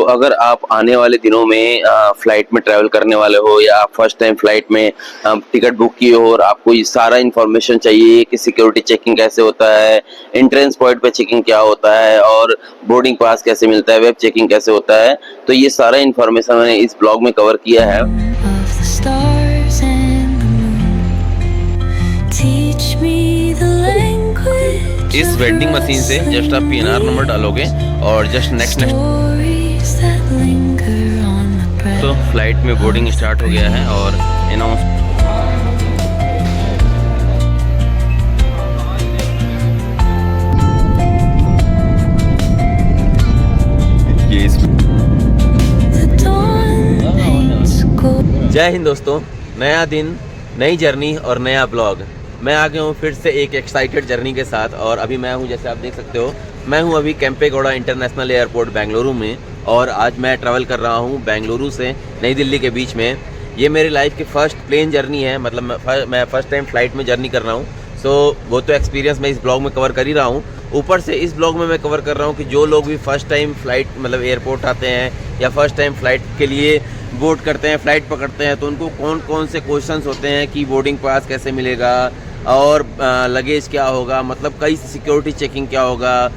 अगर आप आने वाले दिनों में फ्लाइट में ट्रैवल करने वाले हो या आप फर्स्ट टाइम फ्लाइट में टिकट बुक किए हो और आपको ये सारा इन्फॉर्मेशन चाहिए कि सिक्योरिटी चेकिंग कैसे होता है, एंट्रेंस पॉइंट पे चेकिंग क्या होता है और बोर्डिंग पास कैसे मिलता है, वेब चेकिंग कैसे होता है, तो ये सारा इन्फॉर्मेशन मैंने इस ब्लॉग में कवर किया है। इस वेंडिंग मशीन से जस्ट आप पीएनआर नंबर डालोगे और जस्ट नेक्स्ट तो फ्लाइट में बोर्डिंग स्टार्ट हो गया है और अनाउंस जय हिंद दोस्तों, नया दिन, नई जर्नी और नया ब्लॉग। मैं आ गया हूँ फिर से एक एक्साइटेड जर्नी के साथ और अभी मैं हूँ, जैसे आप देख सकते हो, मैं हूँ अभी केम्पेगौड़ा इंटरनेशनल एयरपोर्ट बेंगलुरु में और आज मैं ट्रैवल कर रहा हूँ बेंगलुरु से नई दिल्ली के बीच में। ये मेरी लाइफ की फ़र्स्ट प्लेन जर्नी है, मतलब मैं फ़र्स्ट टाइम फ़्लाइट में जर्नी कर रहा हूँ। सो वो तो एक्सपीरियंस मैं इस ब्लॉग में कवर कर ही रहा हूँ। ऊपर से इस ब्लॉग में मैं कवर कर रहा हूँ कि जो लोग भी फ़र्स्ट टाइम फ़्लाइट मतलब एयरपोर्ट आते हैं या फर्स्ट टाइम फ़्लाइट के लिए बोर्ड करते हैं, फ़्लाइट पकड़ते हैं, तो उनको कौन कौन से क्वेश्चंस होते हैं कि बोर्डिंग पास कैसे मिलेगा और लगेज क्या होगा, मतलब कई सिक्योरिटी चेकिंग क्या होगा,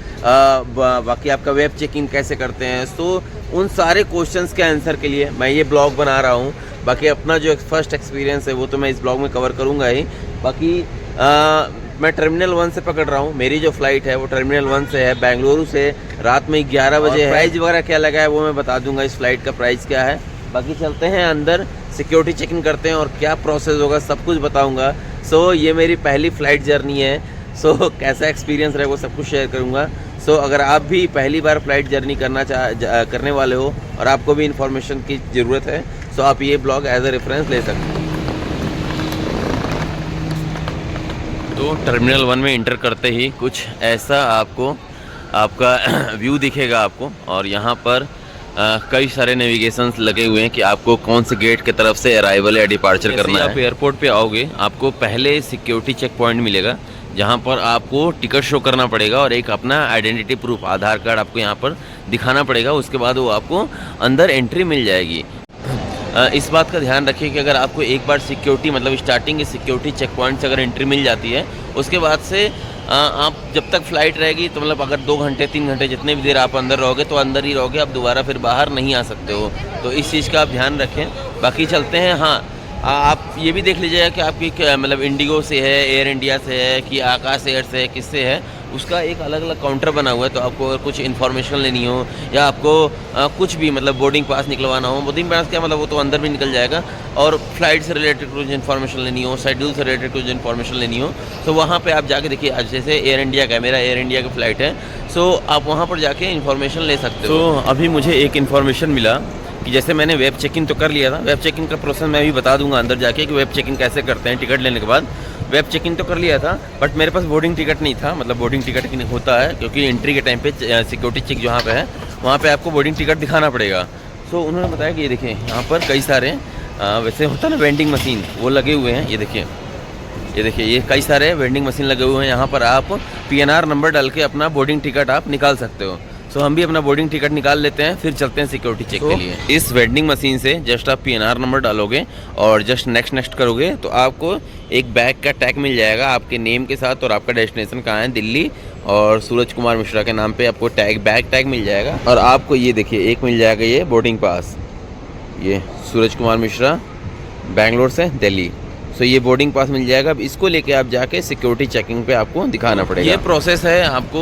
बाकी आपका वेब चेकिंग कैसे करते हैं। सो उन सारे क्वेश्चंस के आंसर के लिए मैं ये ब्लॉग बना रहा हूँ। बाकी अपना जो फर्स्ट एक्सपीरियंस है वो तो मैं इस ब्लॉग में कवर करूँगा ही। बाकी मैं टर्मिनल 1 से पकड़ रहा हूँ। मेरी जो फ़्लाइट है वो टर्मिनल 1 से है, बेंगलुरु से रात में 11 बजे है। प्राइस वगैरह क्या लगा है वो मैं बता दूंगा, इस फ़्लाइट का प्राइस क्या है। बाकी चलते हैं अंदर, सिक्योरिटी चेकिंग करते हैं और क्या प्रोसेस होगा सब कुछ बताऊंगा। सो ये मेरी पहली फ़्लाइट जर्नी है। सो कैसा एक्सपीरियंस रहे वो सब कुछ शेयर करूंगा। सो अगर आप भी पहली बार फ़्लाइट जर्नी करने वाले हो और आपको भी इन्फॉर्मेशन की ज़रूरत है, सो आप ये ब्लॉग एज ए रेफरेंस ले सकते हैं। तो टर्मिनल 1 में इंटर करते ही कुछ ऐसा आपका व्यू दिखेगा आपको और यहाँ पर कई सारे नेविगेशंस लगे हुए हैं कि आपको कौन से गेट की तरफ से अराइवल या डिपार्चर करना है। आप एयरपोर्ट पे आओगे, आपको पहले सिक्योरिटी चेक पॉइंट मिलेगा जहाँ पर आपको टिकट शो करना पड़ेगा और एक अपना आइडेंटिटी प्रूफ आधार कार्ड आपको यहाँ पर दिखाना पड़ेगा। उसके बाद वो आपको अंदर एंट्री मिल जाएगी। इस बात का ध्यान रखिए कि अगर आपको एक बार सिक्योरिटी मतलब स्टार्टिंग की सिक्योरिटी चेक पॉइंट से अगर एंट्री मिल जाती है, उसके बाद से आप जब तक फ़्लाइट रहेगी तो मतलब अगर 2 घंटे 3 घंटे जितने भी देर आप अंदर रहोगे तो अंदर ही रहोगे, आप दोबारा फिर बाहर नहीं आ सकते हो। तो इस चीज़ का आप ध्यान रखें। बाकी चलते हैं। हाँ, आप ये भी देख लीजिएगा कि आपकी मतलब इंडिगो से है, एयर इंडिया से है कि आकाश एयर से है, किससे है, उसका एक अलग अलग काउंटर बना हुआ है। तो आपको अगर कुछ इन्फॉर्मेशन लेनी हो या आपको कुछ भी मतलब बोर्डिंग पास निकलवाना हो, बोर्डिंग पास क्या मतलब वो तो अंदर भी निकल जाएगा, और फ्लाइट से रिलेटेड कुछ इन्फॉर्मेशन लेनी हो, शेड्यूल से रिलेटेड कुछ इन्फॉर्मेशन लेनी हो, तो वहाँ पे आप जाके देखिए। आज जैसे एयर इंडिया का, मेरा एयर इंडिया की फ़्लाइट है, सो आप वहाँ पर जाके इन्फॉर्मेशन ले सकते हो। तो अभी मुझे एक इन्फॉर्मेशन मिला कि जैसे मैंने वेब चेकिंग तो कर लिया था, वेब चेकिंग का प्रोसेस मैं भी बता दूंगा अंदर जाके कि वेब चेकिंग कैसे करते हैं। टिकट लेने के बाद वेब चेकिंग तो कर लिया था, बट मेरे पास बोर्डिंग टिकट नहीं था। मतलब बोर्डिंग टिकट होता है क्योंकि एंट्री के टाइम पे सिक्योरिटी चेक जहाँ पे है वहाँ पे आपको बोर्डिंग टिकट दिखाना पड़ेगा। सो उन्होंने बताया कि ये देखिए यहाँ पर कई सारे वैसे होता है ना वेंडिंग मशीन, वो लगे हुए हैं। ये देखिए ये कई सारे वेंडिंग मशीन लगे हुए हैं। यहाँ पर आप पीएनआर नंबर डाल के अपना बोर्डिंग टिकट आप निकाल सकते हो। तो हम भी अपना बोर्डिंग टिकट निकाल लेते हैं, फिर चलते हैं सिक्योरिटी चेक के लिए। इस वेंडिंग मशीन से जस्ट आप पीएनआर नंबर डालोगे और जस्ट नेक्स्ट करोगे तो आपको एक बैग का टैग मिल जाएगा आपके नेम के साथ और आपका डेस्टिनेशन कहाँ है, दिल्ली, और सूरज कुमार मिश्रा के नाम पे आपको बैग टैग मिल जाएगा। और आपको ये देखिए एक मिल जाएगा ये बोर्डिंग पास, ये सूरज कुमार मिश्रा बेंगलोर से दिल्ली। सो ये बोर्डिंग पास मिल जाएगा। अब इसको लेके आप जाके सिक्योरिटी चेकिंग पे आपको दिखाना पड़ेगा। ये प्रोसेस है आपको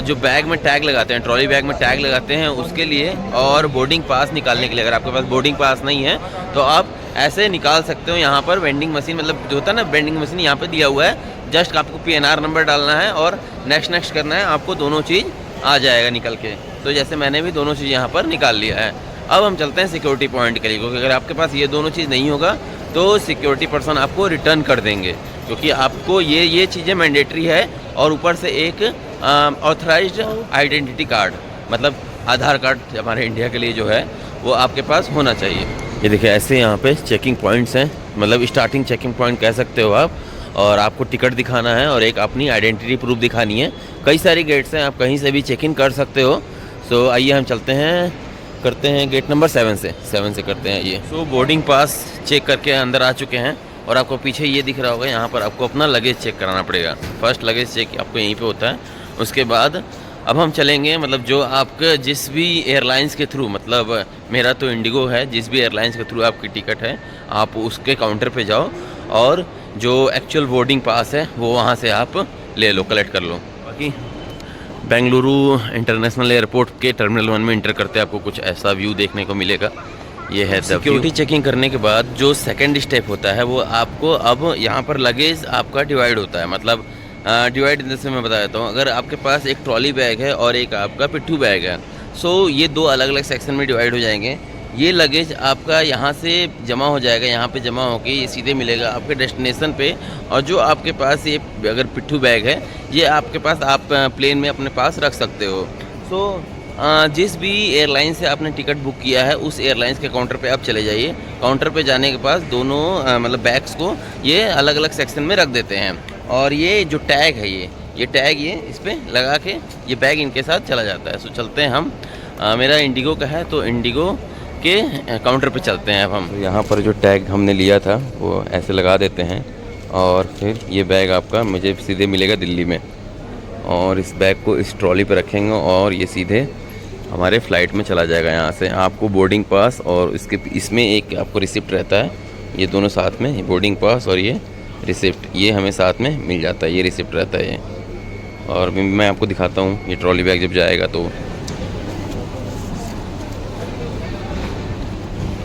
जो बैग में टैग लगाते हैं, ट्रॉली बैग में टैग लगाते हैं उसके लिए, और बोर्डिंग पास निकालने के लिए। अगर आपके पास बोर्डिंग पास नहीं है तो आप ऐसे निकाल सकते हो। यहाँ पर वेंडिंग मशीन मतलब जो होता है ना वेंडिंग मशीन, यहाँ पर दिया हुआ है। जस्ट आपको पीएनआर नंबर डालना है और नेक्स्ट करना है, आपको दोनों चीज़ आ जाएगा निकल के। तो जैसे मैंने भी दोनों चीज़ यहाँ पर निकाल लिया है। अब हम चलते हैं सिक्योरिटी पॉइंट के लिए, क्योंकि अगर आपके पास ये दोनों चीज़ नहीं होगा तो सिक्योरिटी पर्सन आपको रिटर्न कर देंगे, क्योंकि आपको ये चीज़ें मैंडेटरी है। और ऊपर से एक ऑथराइज्ड आइडेंटिटी कार्ड, मतलब आधार कार्ड हमारे इंडिया के लिए जो है वो आपके पास होना चाहिए। ये देखिए ऐसे यहाँ पे चेकिंग पॉइंट्स हैं, मतलब स्टार्टिंग चेकिंग पॉइंट कह सकते हो आप। और आपको टिकट दिखाना है और एक अपनी आइडेंटिटी प्रूफ दिखानी है। कई सारी गेट्स हैं, आप कहीं से भी चेक इन कर सकते हो। सो आइए हम चलते हैं करते हैं गेट नंबर 7 से करते हैं ये। सो बोर्डिंग पास चेक करके अंदर आ चुके हैं और आपको पीछे ये दिख रहा होगा, यहाँ पर आपको अपना लगेज चेक कराना पड़ेगा। फर्स्ट लगेज चेक आपको यहीं पे होता है। उसके बाद अब हम चलेंगे, मतलब जो आपका जिस भी एयरलाइंस के थ्रू, मतलब मेरा तो इंडिगो है, जिस भी एयरलाइंस के थ्रू आपकी टिकट है आप उसके काउंटर पे जाओ और जो एक्चुअल बोर्डिंग पास है वो वहाँ से आप ले लो, कलेक्ट कर लो। बाकी बेंगलुरु इंटरनेशनल एयरपोर्ट के टर्मिनल 1 में इंटर करते आपको कुछ ऐसा व्यू देखने को मिलेगा। ये है सिक्योरिटी चेकिंग करने के बाद जो सेकंड स्टेप होता है वो आपको, अब यहाँ पर लगेज आपका डिवाइड होता है। मतलब डिवाइड जैसे मैं बता देता हूँ, अगर आपके पास एक ट्रॉली बैग है और एक आपका पिट्ठू बैग है, सो ये दो अलग अलग सेक्शन में डिवाइड हो जाएंगे। ये लगेज आपका यहाँ से जमा हो जाएगा, यहाँ पे जमा होके ये सीधे मिलेगा आपके डेस्टिनेशन पे। और जो आपके पास ये अगर पिट्ठू बैग है ये आपके पास आप प्लेन में अपने पास रख सकते हो। सो जिस भी एयरलाइन से आपने टिकट बुक किया है उस एयरलाइंस के काउंटर पे आप चले जाइए। काउंटर पे जाने के बाद दोनों मतलब बैग्स को ये अलग अलग सेक्शन में रख देते हैं और ये जो टैग है ये टैग ये इस पर लगा के ये बैग इनके साथ चला जाता है। सो चलते हैं हम, मेरा इंडिगो का है तो इंडिगो के काउंटर पे चलते हैं अब हम। तो यहाँ पर जो टैग हमने लिया था वो ऐसे लगा देते हैं और फिर ये बैग आपका मुझे सीधे मिलेगा दिल्ली में, और इस बैग को इस ट्रॉली पे रखेंगे और ये सीधे हमारे फ़्लाइट में चला जाएगा। यहाँ से आपको बोर्डिंग पास और इसमें एक आपको रिसिप्ट रहता है, ये दोनों साथ में, बोर्डिंग पास और ये रिसिप्ट, ये हमें साथ में मिल जाता है, ये रिसिप्ट रहता है ये। और मैं आपको दिखाता हूँ ये ट्रॉली बैग जब जाएगा तो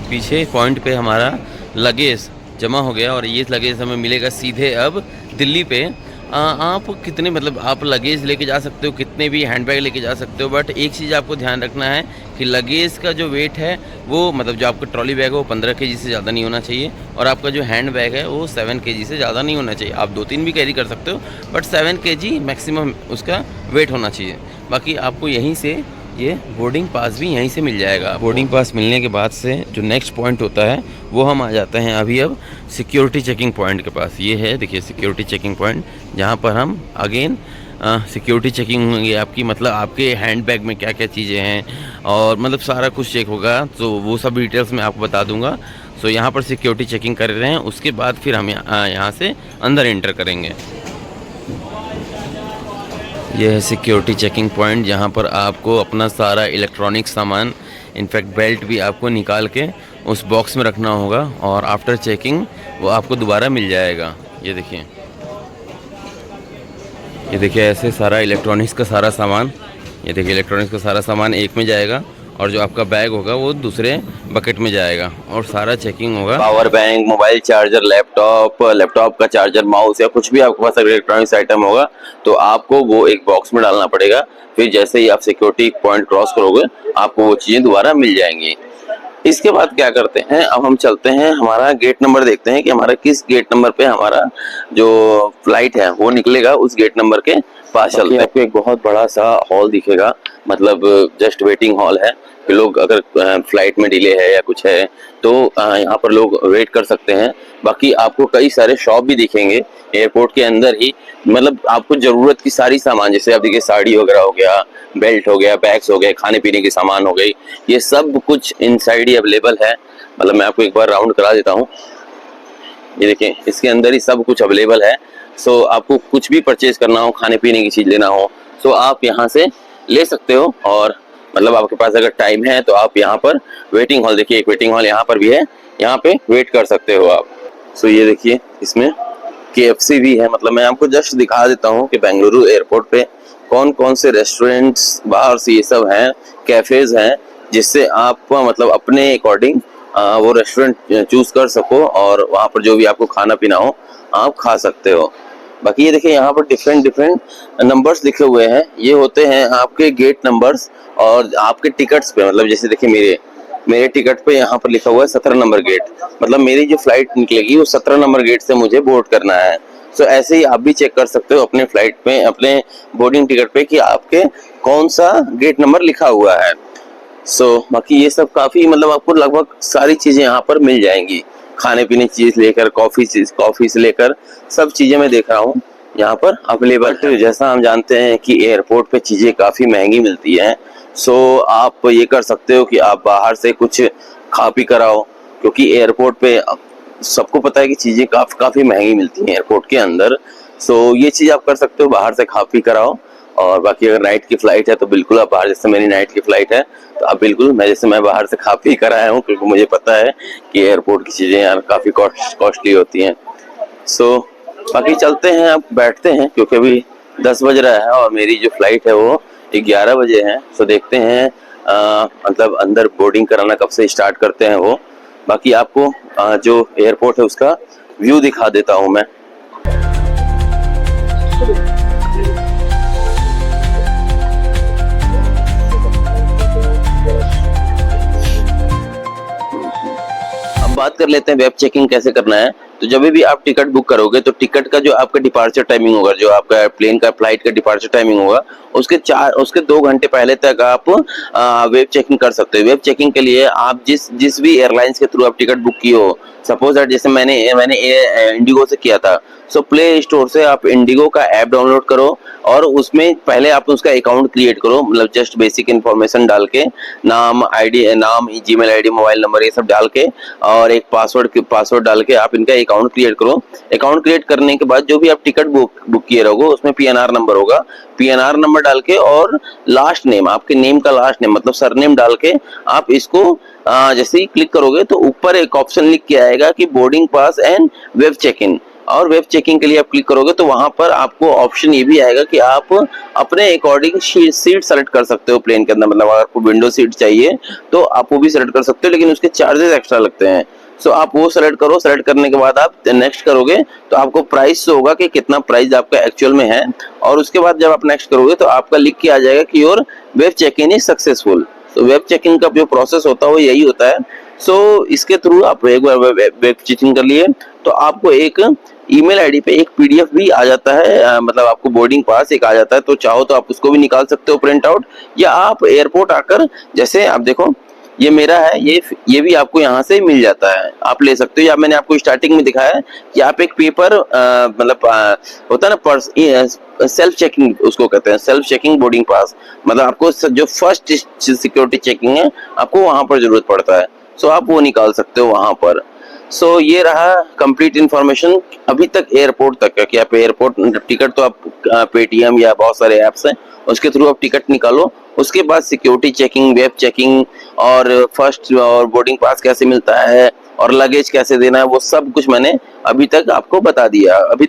पीछे पॉइंट पे हमारा लगेज जमा हो गया और ये लगेज हमें मिलेगा सीधे अब दिल्ली पे। आप कितने, मतलब आप लगेज लेके जा सकते हो, कितने भी हैंडबैग लेके जा सकते हो, बट एक चीज़ आपको ध्यान रखना है कि लगेज का जो वेट है वो, मतलब जो आपका ट्रॉली बैग है वो 15 kg से ज़्यादा नहीं होना चाहिए और आपका जो हैंड बैग है वो 7 kg से ज़्यादा नहीं होना चाहिए। आप 2-3 भी कैरी कर सकते हो बट 7 kg मैक्सिमम उसका वेट होना चाहिए। बाकी आपको यहीं से ये बोर्डिंग पास भी यहीं से मिल जाएगा। बोर्डिंग पास मिलने के बाद से जो नेक्स्ट पॉइंट होता है वो हम आ जाते हैं अभी अब सिक्योरिटी चेकिंग पॉइंट के पास। ये है देखिए सिक्योरिटी चेकिंग पॉइंट, जहाँ पर हम अगेन सिक्योरिटी चेकिंग होंगी आपकी, मतलब आपके हैंड बैग में क्या क्या चीज़ें हैं और मतलब सारा कुछ चेक होगा, तो वो सब डिटेल्स मैं आपको बता दूंगा। सो यहाँ पर सिक्योरिटी चेकिंग कर रहे हैं, उसके बाद फिर हम यहाँ से अंदर एंटर करेंगे। यह है सिक्योरिटी चेकिंग पॉइंट, जहाँ पर आपको अपना सारा इलेक्ट्रॉनिक सामान, इनफैक्ट बेल्ट भी आपको निकाल के उस बॉक्स में रखना होगा और आफ्टर चेकिंग वो आपको दोबारा मिल जाएगा। ये देखिए ऐसे सारा इलेक्ट्रॉनिक्स का सारा सामान, ये देखिए इलेक्ट्रॉनिक्स का सारा सामान एक में जाएगा और जो आपका बैग होगा वो दूसरे बकेट में जाएगा और सारा चेकिंग होगा। Power bank, mobile charger, laptop का चार्जर, माउस या कुछ भी आपके पास अगर इलेक्ट्रॉनिक्स आइटम होगा तो आपको वो एक बॉक्स में डालना पड़ेगा। फिर जैसे ही आप सिक्योरिटी पॉइंट क्रॉस करोगे आपको वो चीज़ें दोबारा मिल जाएंगी। इसके बाद क्या करते हैं, अब हम चलते हैं, हमारा गेट नंबर देखते हैं कि हमारा किस गेट नंबर पे हमारा जो फ्लाइट है वो निकलेगा, उस गेट नंबर के पास चलते हैं। आपको एक बहुत बड़ा सा हॉल दिखेगा, मतलब जस्ट वेटिंग हॉल है कि लोग अगर फ्लाइट में डिले है या कुछ है तो यहाँ पर लोग वेट कर सकते हैं। बाकी आपको कई सारे शॉप भी दिखेंगे एयरपोर्ट के अंदर ही, मतलब आपको जरूरत की सारी सामान, जैसे आप देखिए साड़ी वगैरह हो गया, बेल्ट हो गया, बैग्स हो गए, खाने पीने के सामान हो गई, ये सब कुछ इनसाइड ही अवेलेबल है। मतलब मैं आपको एक बार राउंड करा देता हूँ, ये देखिए इसके अंदर ही सब कुछ अवेलेबल है। सो आपको कुछ भी परचेज करना हो, खाने पीने की चीज लेना हो, सो आप यहाँ से ले सकते हो। और मतलब आपके पास अगर टाइम है तो आप यहाँ पर वेटिंग हॉल, देखिए एक वेटिंग हॉल यहाँ पर भी है, यहाँ पे वेट कर सकते हो आप। सो ये देखिए इसमें KFC भी है। मतलब मैं आपको जस्ट दिखा देता हूँ कि बेंगलुरु एयरपोर्ट पे कौन कौन से रेस्टोरेंट्स, बार्स, ये सब हैं, कैफेज हैं, जिससे आप मतलब अपने अकॉर्डिंग वो रेस्टोरेंट चूज कर सको और वहाँ पर जो भी आपको खाना पीना हो आप खा सकते हो। बाकी ये देखिए यहाँ पर डिफरेंट नंबर्स लिखे हुए हैं, ये होते हैं आपके गेट नंबर्स और आपके टिकट्स पे, मतलब जैसे देखिए मेरे टिकट पे यहाँ पर लिखा हुआ है 17 नंबर गेट, मतलब मेरी जो फ्लाइट निकलेगी वो 17 नंबर गेट से मुझे बोर्ड करना है। सो ऐसे ही आप भी चेक कर सकते हो अपने फ्लाइट पे, अपने बोर्डिंग टिकट पे कि आपके कौन सा गेट नंबर लिखा हुआ है। सो बाकी ये सब काफी, मतलब आपको लगभग सारी चीजें यहाँ पर मिल जाएंगी, खाने पीने की चीज लेकर कॉफी से लेकर सब चीजें मैं देख रहा हूँ यहाँ पर अवेलेबल है। जैसा हम जानते हैं कि एयरपोर्ट पे चीजें काफी महंगी मिलती हैं, सो आप ये कर सकते हो कि आप बाहर से कुछ खा पी कर आओ, क्योंकि एयरपोर्ट पे सबको पता है कि चीज़ें काफ़ी महंगी मिलती हैं एयरपोर्ट के अंदर। सो ये चीज़ आप कर सकते हो, बाहर से खा पी कर आओ। और बाकी अगर नाइट की फ़्लाइट है तो बिल्कुल आप बाहर, जैसे मेरी नाइट की फ़्लाइट है तो आप बिल्कुल, मैं बाहर से खा पी कर आया हूँ, क्योंकि मुझे पता है कि एयरपोर्ट की चीज़ें यार काफ़ी कॉस्टली होती हैं। सो बाकी चलते हैं, अब बैठते हैं, क्योंकि अभी 10 बज रहा है और मेरी जो फ्लाइट है वो 11 बजे है। सो देखते हैं मतलब अंदर बोर्डिंग कराना कब से स्टार्ट करते हैं वो। बाकी आपको जो एयरपोर्ट है उसका व्यू दिखा देता हूँ मैं। अब बात कर लेते हैं वेब चेकिंग कैसे करना है। तो जब भी आप टिकट बुक करोगे तो टिकट का जो आपका डिपार्चर टाइमिंग होगा, जो आपका प्लेन का फ्लाइट का डिपार्चर टाइमिंग होगा, उसके 2 घंटे पहले तक आप वेब चेकिंग कर सकते हो। वेब चेकिंग के लिए आप जिस भी एयरलाइंस के थ्रू आप टिकट बुक किए हो, सपोज दैट जैसे मैंने इंडिगो से किया था, सो प्ले स्टोर से आप इंडिगो का ऐप डाउनलोड करो और उसमें पहले आप उसका अकाउंट क्रिएट करो, मतलब जस्ट बेसिक इन्फॉर्मेशन डाल के, नाम, जीमेल आईडी, मोबाइल नंबर, ये सब डाल के और एक पासवर्ड डाल के आप इनका अकाउंट क्रिएट करो। अकाउंट क्रिएट करने के बाद जो भी आप टिकट बुक किए रहोगे उसमें पीएनआर नंबर होगा, पीएनआर नंबर डाल के और लास्ट नेम, आपके नेम का लास्ट नेम मतलब सरनेम डाल के आप इसको जैसे ही क्लिक करोगे तो ऊपर एक ऑप्शन लिख के आएगा कि boarding pass and web check in, और वेब चेकिंग के लिए आप क्लिक करोगे तो वहां पर आपको ऑप्शन ये भी आएगा कि आप अपने अकॉर्डिंग सीट सेलेक्ट कर सकते हो प्लेन के अंदर। मतलब अगर आपको विंडो सीट चाहिए तो आप वो भी सेलेक्ट कर सकते हो, लेकिन उसके चार्जेस एक्स्ट्रा लगते हैं। सो आप वो सेलेक्ट करो, सेलेक्ट करने के बाद आप नेक्स्ट करोगे तो आपको प्राइस होगा कि कितना प्राइस आपका एक्चुअल में है, और उसके बाद जब आप नेक्स्ट करोगे तो आपका लिख के आ जाएगा कि your web check in is successful. तो वेब चेकिंग का जो प्रोसेस होता है वो यही होता है। सो इसके थ्रू आप एक बार वेब चेकिंग कर लिए तो आपको एक ईमेल आईडी पे एक पीडीएफ भी आ जाता है, मतलब आपको बोर्डिंग पास एक आ जाता है, तो चाहो तो आप उसको भी निकाल सकते हो प्रिंट आउट, या आप एयरपोर्ट आकर, जैसे आप देखो ये मेरा है, ये भी आपको यहाँ से मिल जाता है, आप ले सकते हो। या मैंने आपको स्टार्टिंग में दिखाया कि आप एक पेपर मतलब होता है ना पर्स, सेल्फ चेकिंग उसको कहते हैं, सेल्फ चेकिंग बोर्डिंग पास, मतलब आपको जो फर्स्ट सिक्योरिटी चेकिंग है आपको वहां पर जरूरत पड़ता है, सो आप वो निकाल सकते हो वहां पर। सो ये रहा कंप्लीट इन्फॉर्मेशन अभी तक एयरपोर्ट तक का, कि आप एयरपोर्ट टिकट तो आप पेटीएम या बहुत सारे ऐप्स हैं उसके थ्रू आप टिकट निकालो, उसके बाद सिक्योरिटी चेकिंग, वेब चेकिंग और फर्स्ट और बोर्डिंग पास कैसे मिलता है और लगेज कैसे देना है, वो सब कुछ मैंने अभी तक आपको बता दिया। अभी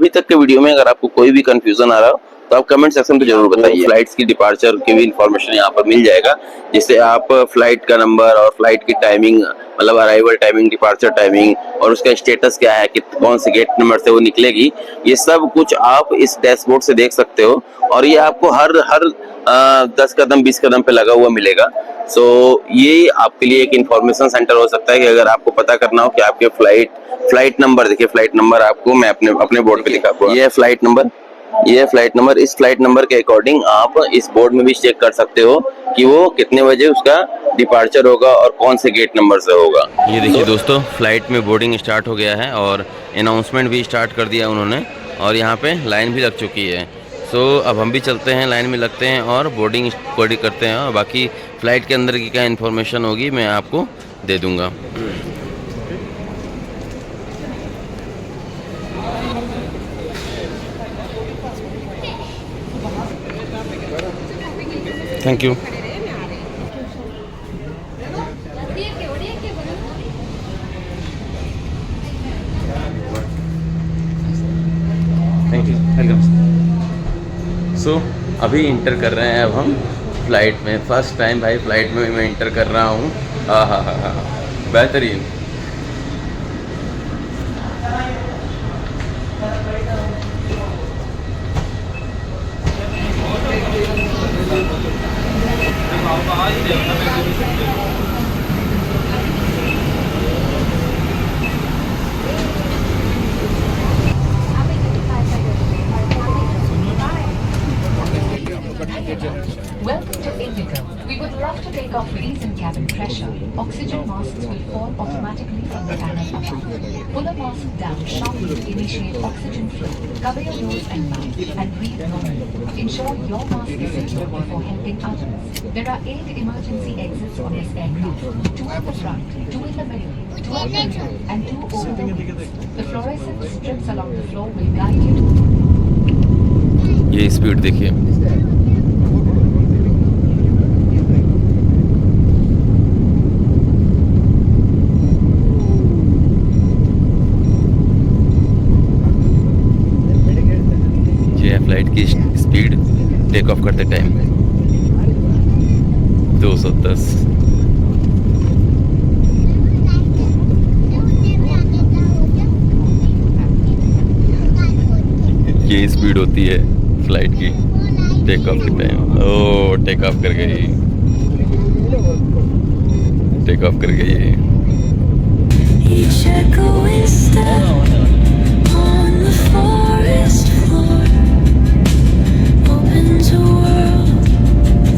तक के वीडियो में अगर आपको कोई भी कंफ्यूजन आ रहा हो तो आप कमेंट सेक्शन पे जरूर बताइए। फ्लाइट्स की डिपार्चर की भी इंफॉर्मेशन यहाँ पर मिल जाएगा, जिससे आप फ्लाइट का नंबर और फ्लाइट की टाइमिंग, मतलब अराइवल टाइमिंग, डिपार्चर टाइमिंग और उसका स्टेटस क्या है कि कौन से गेट नंबर से वो निकलेगी, ये सब कुछ आप इस डैशबोर्ड से देख सकते हो। और ये आपको हर 10 कदम 20 कदम पे लगा हुआ मिलेगा। सो ये आपके लिए एक इंफॉर्मेशन सेंटर हो सकता है कि अगर आपको पता करना हो कि आपके फ्लाइट नंबर, देखिए फ्लाइट नंबर आपको मैं अपने बोर्ड पे लिखा हुआ, ये है फ्लाइट नंबर, इस फ्लाइट नंबर के अकॉर्डिंग आप इस बोर्ड में भी चेक कर सकते हो कि वो कितने बजे उसका डिपार्चर होगा और कौन से गेट नंबर से होगा। ये देखिए दोस्तों, फ्लाइट में बोर्डिंग स्टार्ट हो गया है और अनाउंसमेंट भी स्टार्ट कर दिया उन्होंने, और यहाँ पे लाइन भी लग चुकी है। सो अब हम भी चलते हैं, लाइन में लगते हैं और बोर्डिंग करते हैं, और बाकी फ़्लाइट के अंदर की क्या इन्फॉर्मेशन होगी मैं आपको दे दूँगा। Thank you. Thank you, welcome. So अभी इंटर कर रहे हैं अब हम फ़्लाइट में, फ़र्स्ट टाइम भाई फ़्लाइट में मैं इंटर कर रहा हूँ। हाँ, बेहतरीन। Welcome to Indigo. We would love to take off please in cabin pressure, oxygen masks will fall automatically from the cannon above. Pull a mask down sharply to initiate oxygen flow. Cover your nose and mouth and breathe normally. Ensure your mask is secure before helping others. There are 8 emergency exits on this aircraft. 2 at the front, 2 in the middle, 2 at the rear, and 2 over the wings. The fluorescent strips along the floor will guide you to ये speed देखिए, ये है flight की speed take off करते time 210। ये speed होती है flight की टेक ऑफ के टाइम। ओ टेक ऑफ कर गई, टेक ऑफ कर गई। Each echo is step on the forest floor, opens a world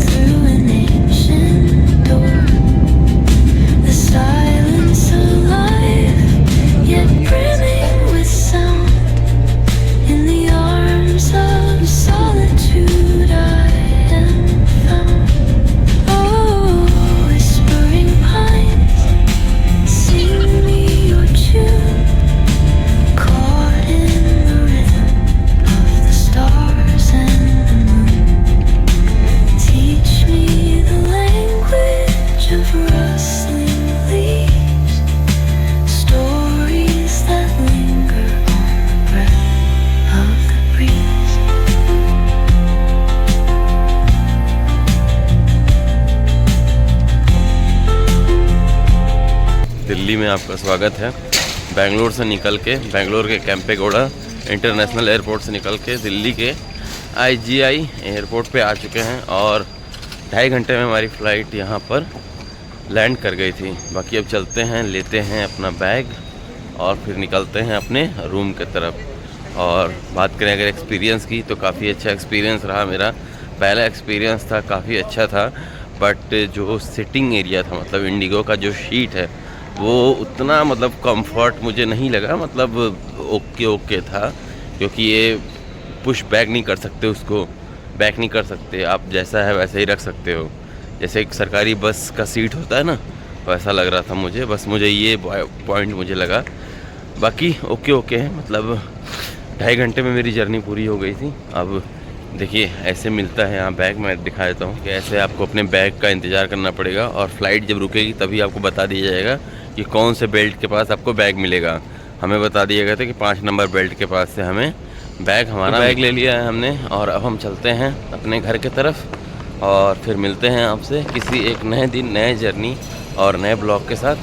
through an ancient door. The silence alive, yet brimming with sound. In the arms of solitude I am found. Oh, whispering pines, sing me your tune, caught in the rhythm of the stars and the moon. Teach me the language of rustling leaves, stories that linger on the breath of the breeze. Delhi में आपका स्वागत है। बेंगलोर से निकल के, बेंगलोर के Kempegowda international airport से निकल के दिल्ली के IGI एयरपोर्ट पे आ चुके हैं और 2.5 घंटे में हमारी फ़्लाइट यहाँ पर लैंड कर गई थी। बाकी अब चलते हैं, लेते हैं अपना बैग और फिर निकलते हैं अपने रूम की तरफ। और बात करें अगर एक्सपीरियंस की, तो काफ़ी अच्छा एक्सपीरियंस रहा मेरा। पहला एक्सपीरियंस था, काफ़ी अच्छा था, बट जो सिटिंग एरिया था, मतलब इंडिगो का जो शीट है, वो उतना मतलब कंफर्ट मुझे नहीं लगा। मतलब ओके था, क्योंकि ये पुश बैक नहीं कर सकते, उसको बैक नहीं कर सकते, आप जैसा है वैसे ही रख सकते हो। जैसे एक सरकारी बस का सीट होता है ना, वैसा लग रहा था मुझे। बस मुझे ये पॉइंट मुझे लगा, बाकी ओके है। मतलब 2.5 घंटे में मेरी जर्नी पूरी हो गई थी। अब देखिए ऐसे मिलता है यहाँ बैग, मैं दिखा देता हूँ कि ऐसे आपको अपने बैग का इंतज़ार करना पड़ेगा और फ़्लाइट जब रुकेगी तभी आपको बता दिया जाएगा कि कौन से बेल्ट के पास आपको बैग मिलेगा। हमें बता दिया गया था कि 5 नंबर बेल्ट के पास से हमें बैग, हमारा बैग ले लिया है हमने। और अब हम चलते हैं अपने घर की तरफ और फिर मिलते हैं आपसे किसी एक नए दिन, नए जर्नी और नए ब्लॉग के साथ।